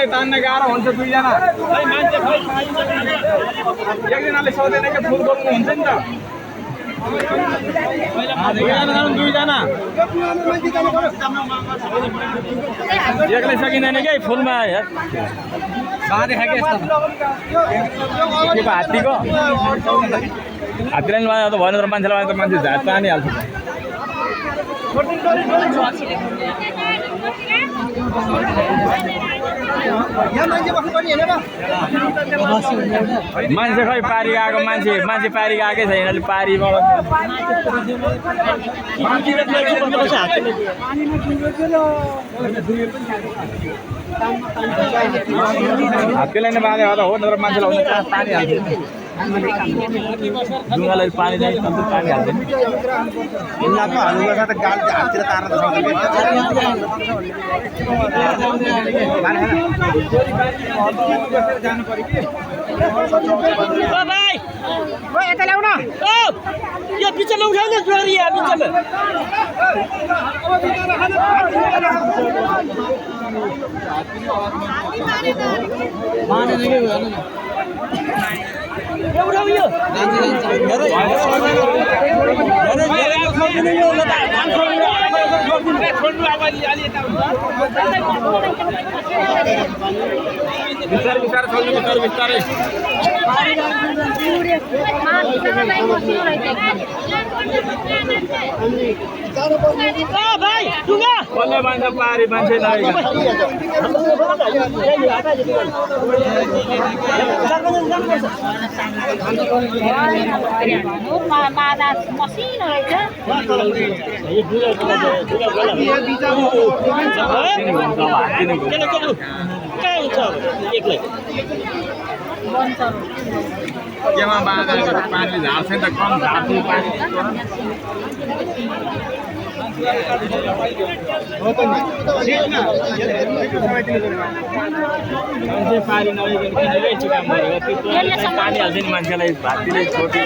एकजनाले तान्न गाह्रो हुन्छ दुईजना एकजनाले सोधेन कि फुल बोल्नु हुन्छ नि त दुईजना एक्लै सकिँदैन कि फुलमा हात्तीको हात्तीलाई त भएन तर मान्छेलाई त मान्छे झाट तानिहाल्छ मान्छे खै पारी गएको मान्छे पारी गएकै छैन अहिले पारीबाट हात्तीलाई नै बाँधे हो नत्र मान्छेलाई तानिहाल्छ ढुङ्गालाई पानी चाहिँ पानी हाल्दैन यता ल्याउन यो बिचमा उठाउनु जोरी यहाँ बिचमा उठाउ यो बिस्तारै बिस्तारै चल्नु बिस्तारै भाइ ढुङ्गा कसले भन्छ पारी मान्छे मसिनो रहेछ केमा बाँधेको पानी झार्छ नि त कम झार्छ पानी मान्छे पारी नभइकन किनेरै चिकाम गरेको त्यो पानी हाल्छ नि मान्छेलाई भातीले छोटी